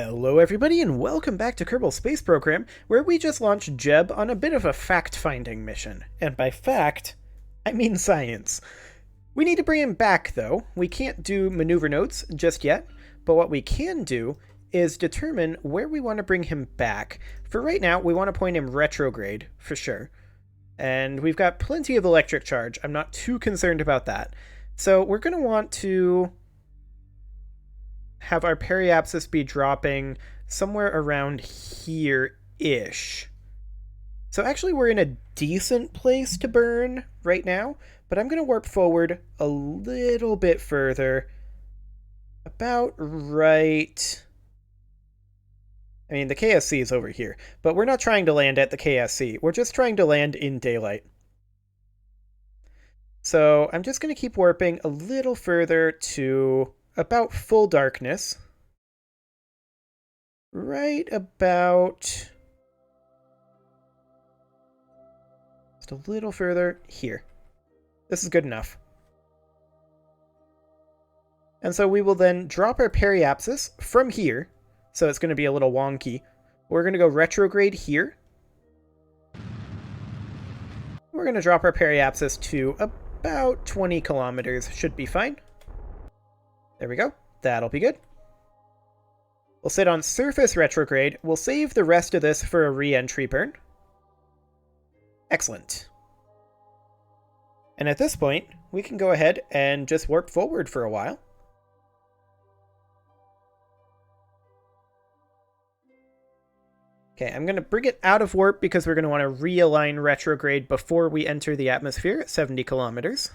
Hello everybody and welcome back to Kerbal Space Program, where we just launched Jeb on a bit of a fact-finding mission. And by fact, I mean science. We need to bring him back though. We can't do maneuver notes just yet, but what we can do is determine where we want to bring him back. For right now, we want to point him retrograde, for sure. And we've got plenty of electric charge. I'm not too concerned about that. So we're going to want to have our periapsis be dropping somewhere around here-ish. So actually we're in a decent place to burn right now, but I'm going to warp forward a little bit further. About right... I mean, the KSC is over here, but we're not trying to land at the KSC. We're just trying to land in daylight. So I'm just going to keep warping a little further to about full darkness. Right about... just a little further here. This is good enough. And so we will then drop our periapsis from here. So it's going to be a little wonky. We're going to go retrograde here. We're going to drop our periapsis to about 20 kilometers. Should be fine. There we go. That'll be good. We'll sit on surface retrograde. We'll save the rest of this for a re-entry burn. Excellent. And at this point, we can go ahead and just warp forward for a while. Okay, I'm going to bring it out of warp because we're going to want to realign retrograde before we enter the atmosphere at 70 kilometers.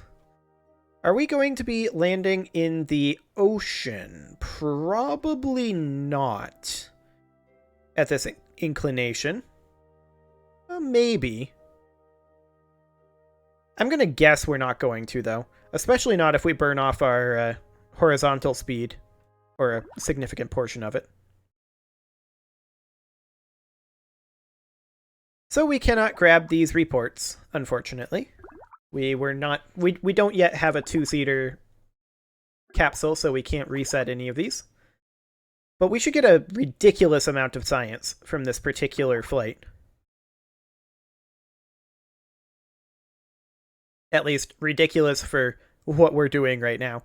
Are we going to be landing in the ocean? Probably not. At this inclination. Maybe. I'm going to guess we're not going to, though. Especially not if we burn off our horizontal speed. Or a significant portion of it. So we cannot grab these reports, unfortunately. We don't yet have a two-seater capsule, so we can't reset any of these. But we should get a ridiculous amount of science from this particular flight. At least ridiculous for what we're doing right now.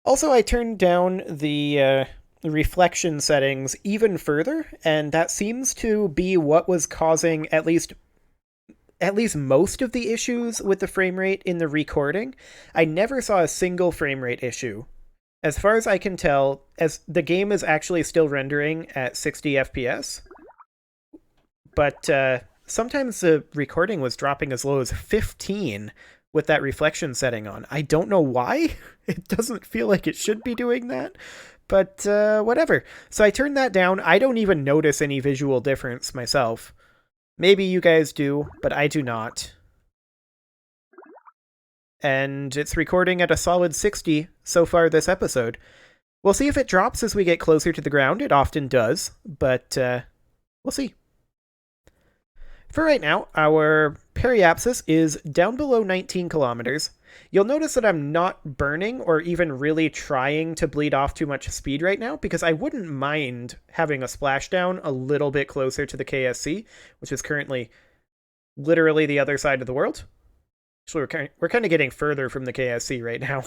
Also, I turned down the reflection settings even further, and that seems to be what was causing at least most of the issues with the frame rate in the recording. I never saw a single frame rate issue. As far as I can tell, as the game is actually still rendering at 60 FPS, but sometimes the recording was dropping as low as 15 with that reflection setting on. I don't know why. It doesn't feel like it should be doing that, but whatever. So I turned that down. I don't even notice any visual difference myself. Maybe you guys do, but I do not. And it's recording at a solid 60 so far this episode. We'll see if it drops as we get closer to the ground. It often does, but we'll see. For right now, our periapsis is down below 19 kilometers. You'll notice that I'm not burning or even really trying to bleed off too much speed right now, because I wouldn't mind having a splashdown a little bit closer to the KSC, which is currently literally the other side of the world. Actually, we're kind of getting further from the KSC right now.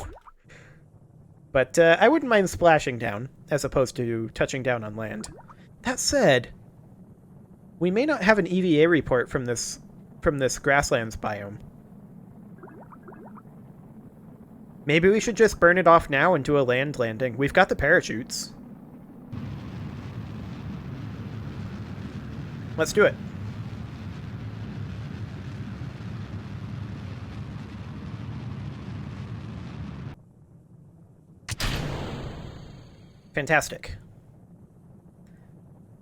But I wouldn't mind splashing down, as opposed to touching down on land. That said, we may not have an EVA report from this grasslands biome. Maybe we should just burn it off now and do a land landing. We've got the parachutes. Let's do it. Fantastic.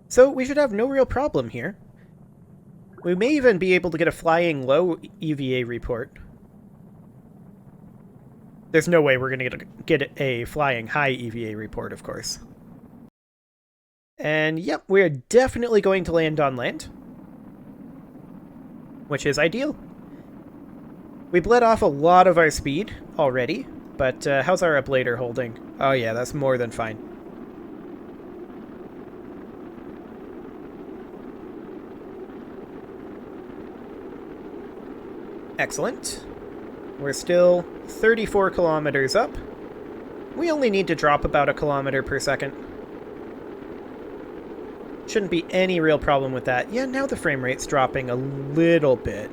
So we should have no real problem here. We may even be able to get a flying low EVA report. There's no way we're going to get a flying high EVA report, of course. And yep, we're definitely going to land on land. Which is ideal. We bled off a lot of our speed already, but how's our ablator holding? Oh yeah, that's more than fine. Excellent. We're still 34 kilometers up. We only need to drop about a kilometer per second. Shouldn't be any real problem with that. Yeah, now the frame rate's dropping a little bit.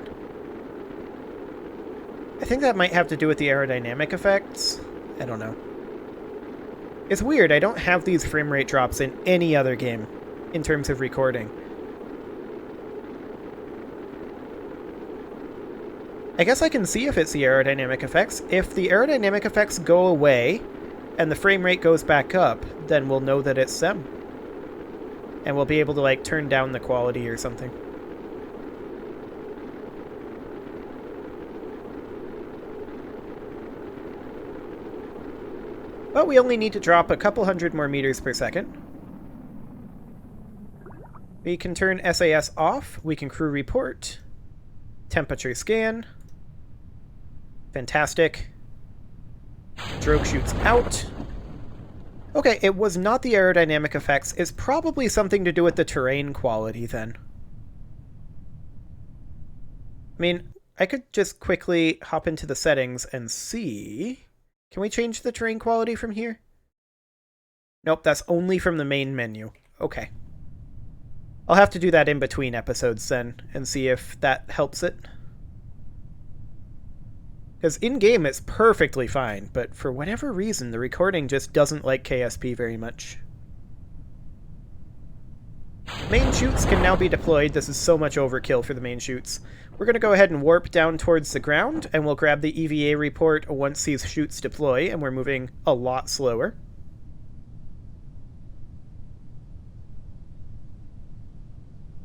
I think that might have to do with the aerodynamic effects. I don't know. It's weird, I don't have these frame rate drops in any other game in terms of recording. I guess I can see if it's the aerodynamic effects. If the aerodynamic effects go away and the frame rate goes back up, then we'll know that it's them. And we'll be able to, like, turn down the quality or something. But we only need to drop a couple hundred more meters per second. We can turn SAS off. We can crew report. Temperature scan. Fantastic. Drogue shoots out. Okay, it was not the aerodynamic effects. It's probably something to do with the terrain quality, then. I mean, I could just quickly hop into the settings and see... Can we change the terrain quality from here? Nope, that's only from the main menu. Okay. I'll have to do that in between episodes, then, and see if that helps it. Because in-game it's perfectly fine, but for whatever reason, the recording just doesn't like KSP very much. Main chutes can now be deployed. This is so much overkill for the main chutes. We're going to go ahead and warp down towards the ground, and we'll grab the EVA report once these chutes deploy, and we're moving a lot slower.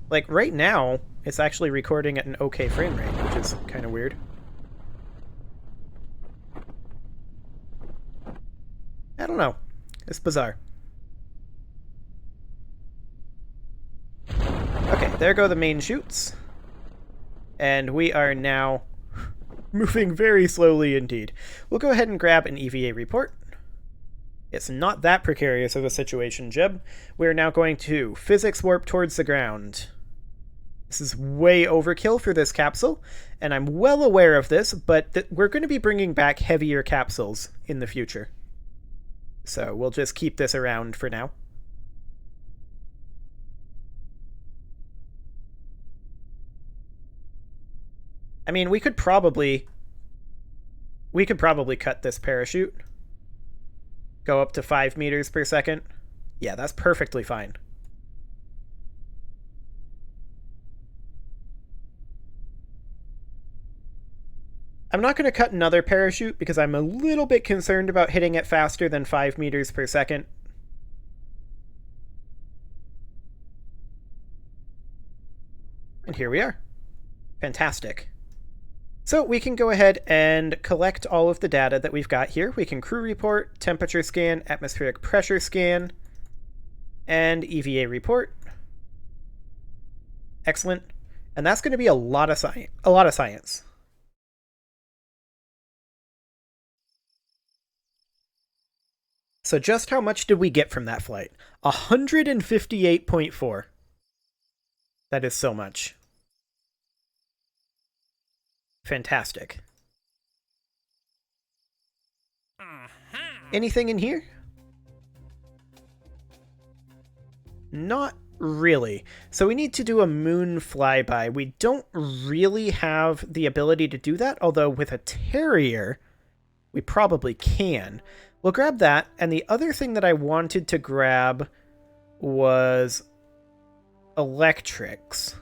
Like, right now, it's actually recording at an okay frame rate, which is kind of weird. I don't know. It's bizarre. Okay, there go the main chutes. And we are now moving very slowly indeed. We'll go ahead and grab an EVA report. It's not that precarious of a situation, Jeb. We're now going to physics warp towards the ground. This is way overkill for this capsule, and I'm well aware of this, but we're going to be bringing back heavier capsules in the future. So we'll just keep this around for now. I mean, we could probably cut this parachute. Go up to 5 meters per second. Yeah, that's perfectly fine. I'm not going to cut another parachute because I'm a little bit concerned about hitting it faster than 5 meters per second. And here we are. Fantastic. So we can go ahead and collect all of the data that we've got here. We can crew report, temperature scan, atmospheric pressure scan, and EVA report. Excellent. And that's going to be a lot of science. So just how much did we get from that flight? 158.4. That is so much. Fantastic. Anything in here? Not really. So we need to do a moon flyby. We don't really have the ability to do that, although with a Terrier, we probably can. We'll grab that, and the other thing that I wanted to grab was electrics.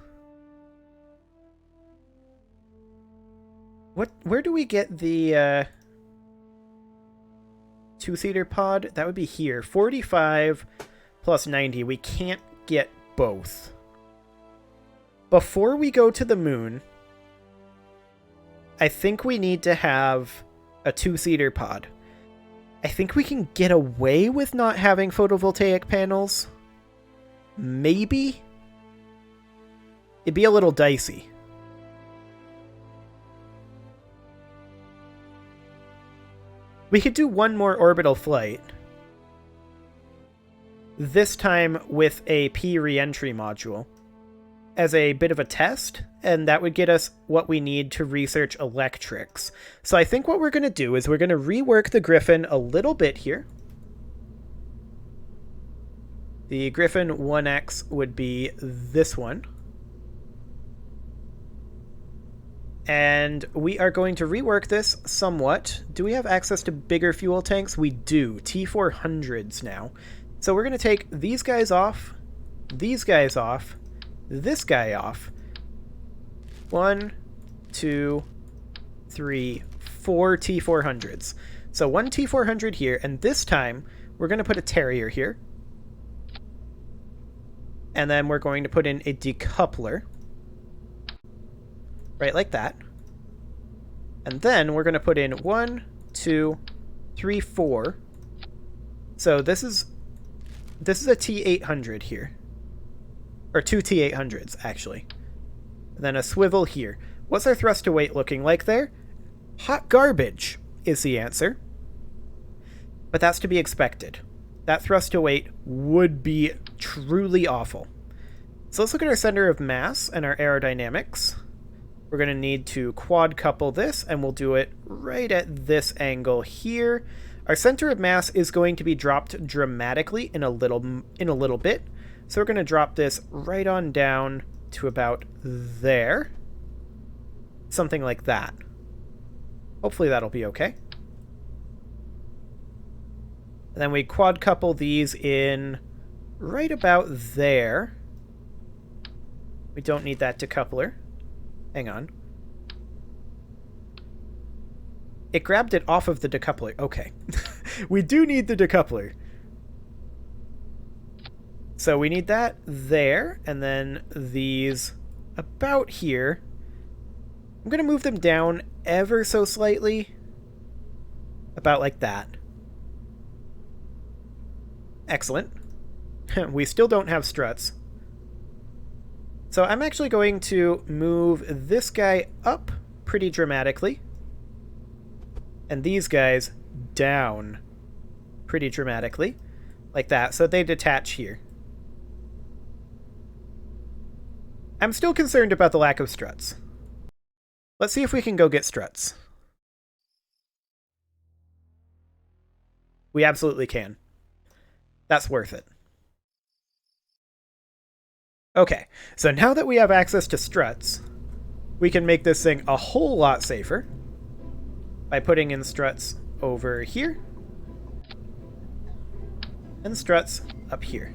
Where do we get the two-seater pod? That would be here. 45 plus 90. We can't get both. Before we go to the moon, I think we need to have a two-seater pod. I think we can get away with not having photovoltaic panels. Maybe? It'd be a little dicey. We could do one more orbital flight. This time with a P re-entry module. as a bit of a test, and that would get us what we need to research electrics. So I think what we're going to do is we're going to rework the Griffin a little bit here. The Griffin 1X would be this one. And we are going to rework this somewhat. Do we have access to bigger fuel tanks? We do. T400s now. So we're going to take these guys off, these guys off, this guy off. 1, 2, 3, 4 T400s. So 1 T400 here, and this time we're going to put a Terrier here. And then we're going to put in a decoupler. Right, like that. And then we're going to put in 1, 2, 3, 4. So this is a T800 here. Or 2 T800s, actually. And then a swivel here. What's our thrust to weight looking like there? Hot garbage is the answer. But that's to be expected. That thrust to weight would be truly awful. So let's look at our center of mass and our aerodynamics. We're going to need to quad couple this, and we'll do it right at this angle here. Our center of mass is going to be dropped dramatically in a little bit. So we're going to drop this right on down to about there. Something like that. Hopefully that'll be okay. And then we quad couple these in right about there. We don't need that decoupler. Hang on. It grabbed it off of the decoupler. Okay. We do need the decoupler. So we need that there, and then these about here. I'm going to move them down ever so slightly. About like that. Excellent. We still don't have struts. So I'm actually going to move this guy up pretty dramatically. And these guys down pretty dramatically. Like that. So they detach here. I'm still concerned about the lack of struts. Let's see if we can go get struts. We absolutely can. That's worth it. Okay, so now that we have access to struts, we can make this thing a whole lot safer by putting in struts over here and struts up here.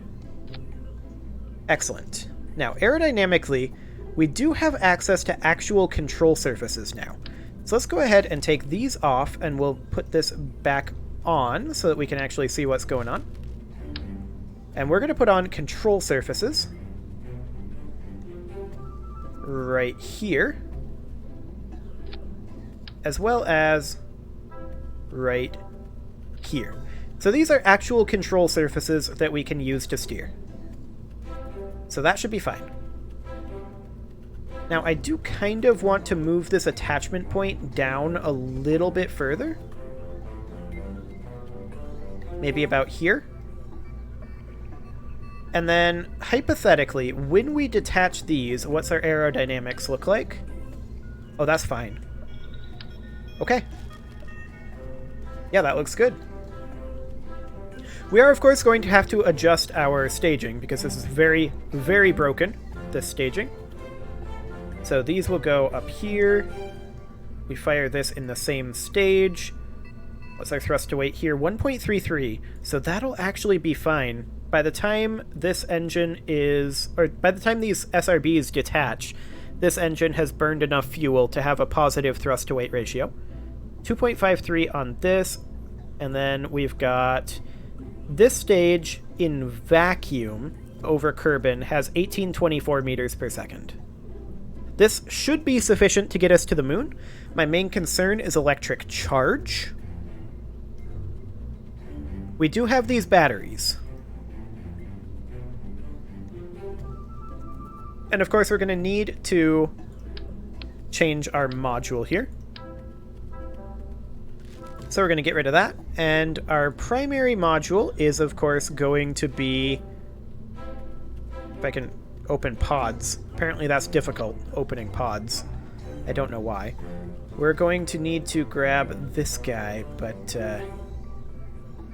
Excellent. Now, aerodynamically, we do have access to actual control surfaces now. So let's go ahead and take these off, and we'll put this back on so that we can actually see what's going on. And we're going to put on control surfaces right here, as well as right here. So these are actual control surfaces that we can use to steer. So that should be fine. Now I do kind of want to move this attachment point down a little bit further. Maybe about here. And then, hypothetically, when we detach these, what's our aerodynamics look like? Oh, that's fine. Okay. Yeah, that looks good. We are, of course, going to have to adjust our staging, because this is very, very broken, this staging. So these will go up here. We fire this in the same stage. What's our thrust to weight here? 1.33. So that'll actually be fine. By the time this engine is, or by the time these SRBs detach, this engine has burned enough fuel to have a positive thrust to weight ratio. 2.53 on this, and then we've got this stage in vacuum over Kerbal has 1824 meters per second. This should be sufficient to get us to the moon. My main concern is electric charge. We do have these batteries. And of course, we're going to need to change our module here. So we're going to get rid of that. And our primary module is, of course, going to be... If I can open pods. Apparently that's difficult, opening pods. I don't know why. We're going to need to grab this guy, but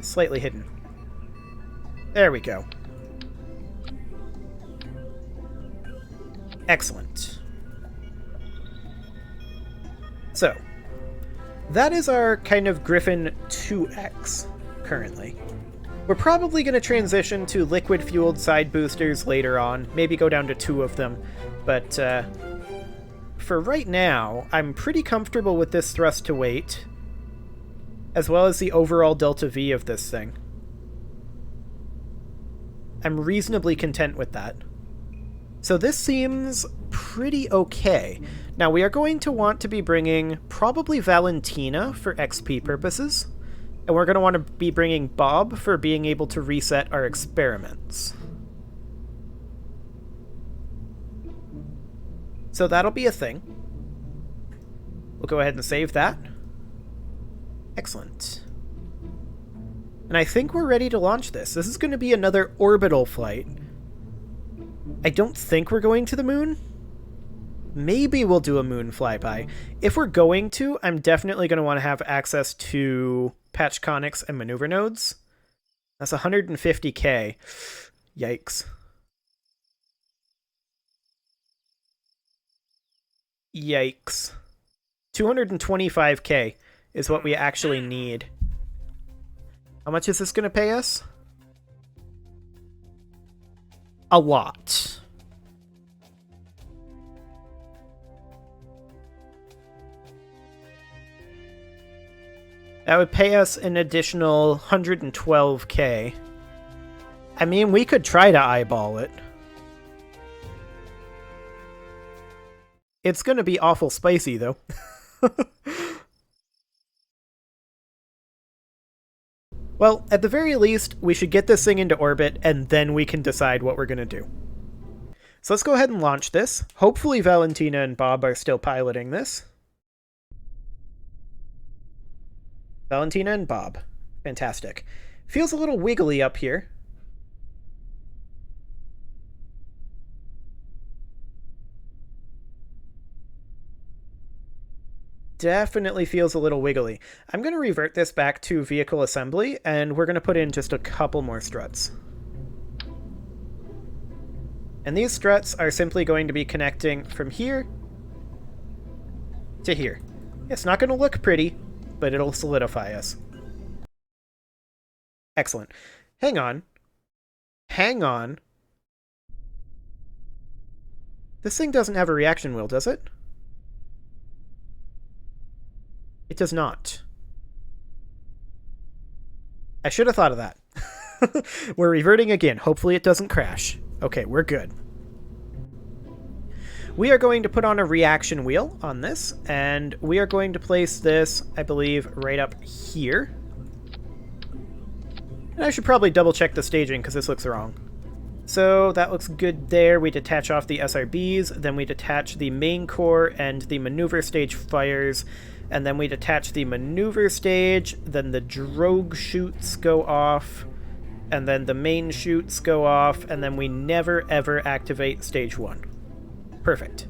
slightly hidden. There we go. Excellent. So, that is our kind of Griffin 2X currently. We're probably going to transition to liquid-fueled side boosters later on, maybe go down to 2 of them, but for right now, I'm pretty comfortable with this thrust to weight, as well as the overall delta V of this thing. I'm reasonably content with that. So this seems pretty okay. Now, we are going to want to be bringing probably Valentina for XP purposes, and we're going to want to be bringing Bob for being able to reset our experiments. So that'll be a thing. We'll go ahead and save that. Excellent. And I think we're ready to launch this. This is going to be another orbital flight. I don't think we're going to the moon. Maybe we'll do a moon flyby. If we're going to, I'm definitely going to want to have access to patch conics and maneuver nodes. That's 150k. Yikes. Yikes. 225k is what we actually need. How much is this going to pay us? A lot. That would pay us an additional 112k. I mean, we could try to eyeball it. It's gonna be awful spicy, though. Well, at the very least, we should get this thing into orbit, and then we can decide what we're gonna do. So let's go ahead and launch this. Hopefully Valentina and Bob are still piloting this. Valentina and Bob. Fantastic. Feels a little wiggly up here. Definitely feels a little wiggly. I'm going to revert this back to vehicle assembly, and we're going to put in just a couple more struts. And these struts are simply going to be connecting from here to here. It's not going to look pretty, but it'll solidify us. Excellent. Hang on. Hang on. This thing doesn't have a reaction wheel, does it? It does not. I should have thought of that. We're reverting again. Hopefully it doesn't crash. Okay, we're good. We are going to put on a reaction wheel on this, and we are going to place this, I believe, right up here. And I should probably double check the staging because this looks wrong. So that looks good there. We detach off the SRBs, then we detach the main core and the maneuver stage fires, and then we detach the maneuver stage, then the drogue chutes go off, and then the main chutes go off, and then we never ever activate stage 1. Perfect.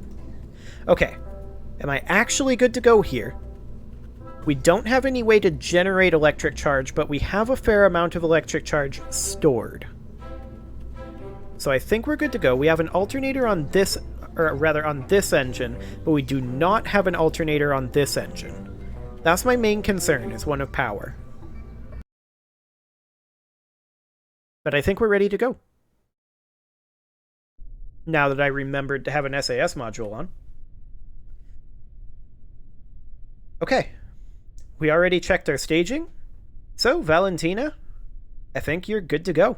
Okay, am I actually good to go here? We don't have any way to generate electric charge, but we have a fair amount of electric charge stored. So I think we're good to go. We have an alternator on this, or rather on this engine, but we do not have an alternator on this engine. That's my main concern, is one of power. But I think we're ready to go. Now that I remembered to have an SAS module on. Okay. We already checked our staging. So, Valentina, I think you're good to go.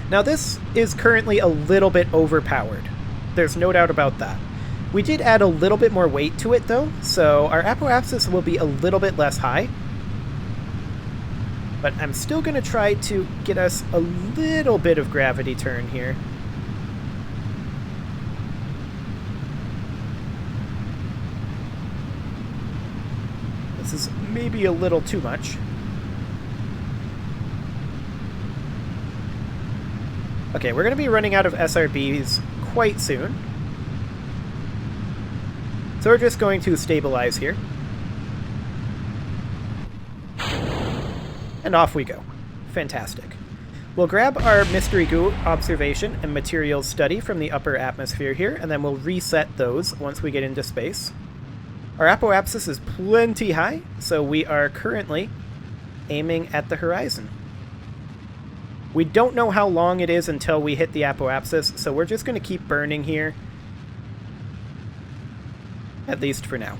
Now this is currently a little bit overpowered. There's no doubt about that. We did add a little bit more weight to it though, so our apoapsis will be a little bit less high. But I'm still going to try to get us a little bit of gravity turn here. This is maybe a little too much. Okay, we're going to be running out of SRBs quite soon. So we're just going to stabilize here. And off we go. Fantastic. We'll grab our Mystery Goo observation and materials study from the upper atmosphere here, and then we'll reset those once we get into space. Our apoapsis is plenty high, so we are currently aiming at the horizon. We don't know how long it is until we hit the apoapsis, so we're just going to keep burning here. At least for now.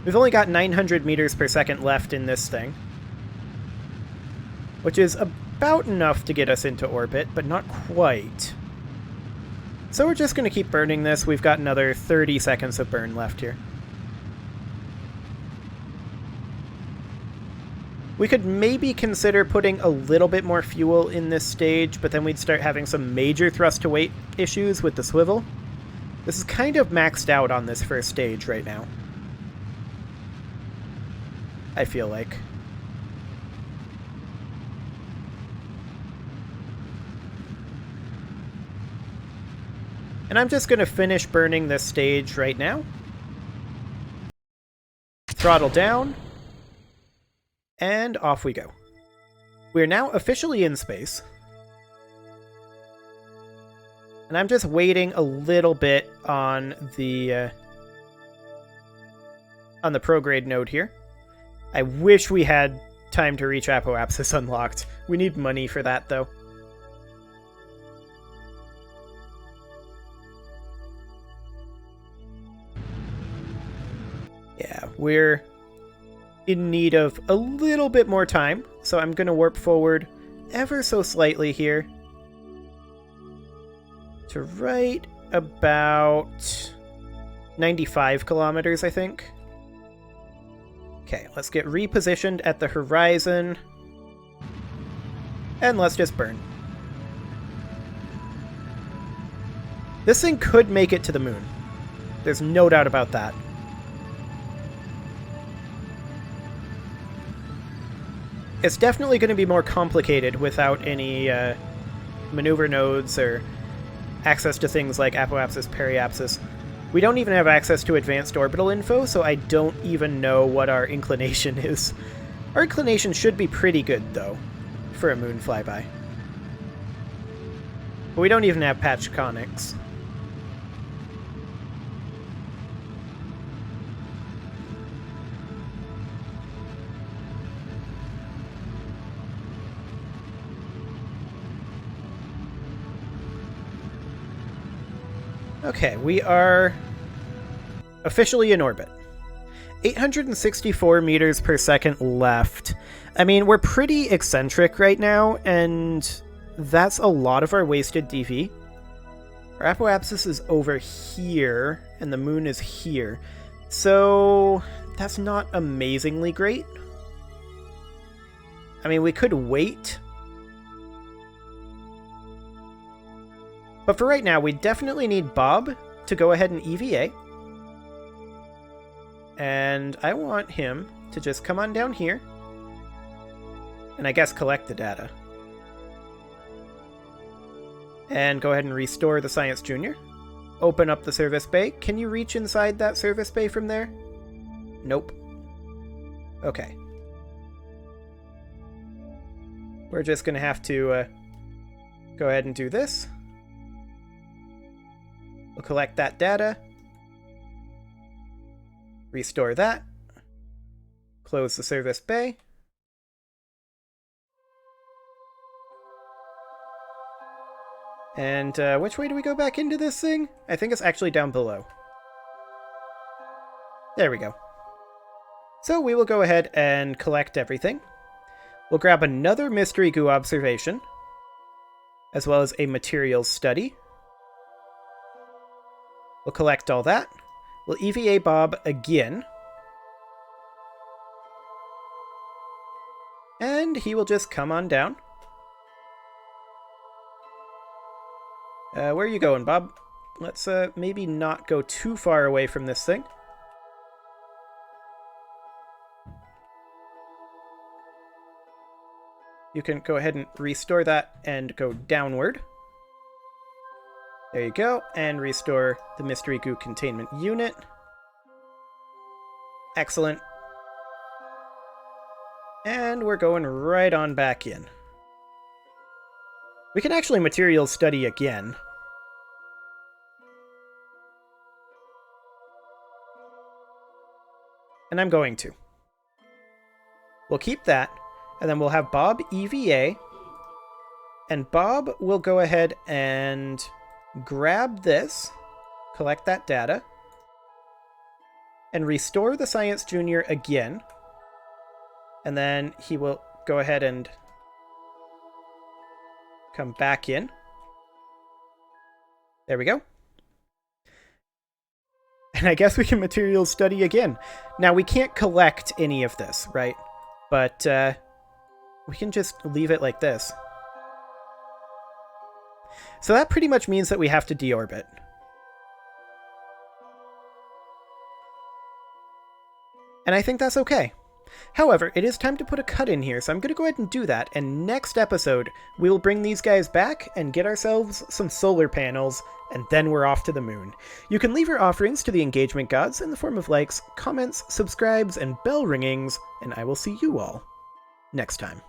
We've only got 900 meters per second left in this thing, which is about enough to get us into orbit, but not quite. So we're just going to keep burning this. We've got another 30 seconds of burn left here. We could maybe consider putting a little bit more fuel in this stage, but then we'd start having some major thrust-to-weight issues with the swivel. This is kind of maxed out on this first stage right now, I feel like. And I'm just going to finish burning this stage right now. Throttle down. And off we go. We are now officially in space. And I'm just waiting a little bit on the prograde node here. I wish we had time to reach apoapsis unlocked. We need money for that, though. Yeah, we're in need of a little bit more time, so I'm going to warp forward ever so slightly here to right about 95 kilometers, I think. Okay, let's get repositioned at the horizon, and let's just burn. This thing could make it to the moon. There's no doubt about that. It's definitely going to be more complicated without any maneuver nodes or access to things like apoapsis, periapsis. We don't even have access to advanced orbital info, so I don't even know what our inclination is. Our inclination should be pretty good, though, for a moon flyby. But we don't even have patch conics. Okay, we are officially in orbit. 864 meters per second left. I mean, we're pretty eccentric right now, and that's a lot of our wasted DV. Our apoapsis is over here, and the moon is here. So that's not amazingly great. I mean, we could wait. But for right now, we definitely need Bob to go ahead and EVA. And I want him to just come on down here. And I guess collect the data. And go ahead and restore the Science Junior. Open up the service bay. Can you reach inside that service bay from there? Nope. Okay. We're just going to have to go ahead and do this. We'll collect that data. Restore that. Close the service bay. And which way do we go back into this thing? I think it's actually down below. There we go. So we will go ahead and collect everything. We'll grab another Mystery Goo observation, as well as a materials study. We'll collect all that. We'll EVA Bob again. And he will just come on down. Where are you going, Bob? Let's maybe not go too far away from this thing. you can go ahead and restore that and go downward. There you go, and restore the Mystery Goo Containment Unit. Excellent. And we're going right on back in. We can actually material study again. And I'm going to. We'll keep that, and then we'll have Bob EVA, and Bob will go ahead and grab this, collect that data, and restore the Science Junior again, and then he will go ahead and come back in. There we go. And I guess we can material study again. Now, we can't collect any of this, right? But we can just leave it like this. So that pretty much means that we have to deorbit. And I think that's okay. However, it is time to put a cut in here, so I'm going to go ahead and do that, and next episode, we'll bring these guys back and get ourselves some solar panels, and then we're off to the moon. You can leave your offerings to the engagement gods in the form of likes, comments, subscribes, and bell ringings, and I will see you all next time.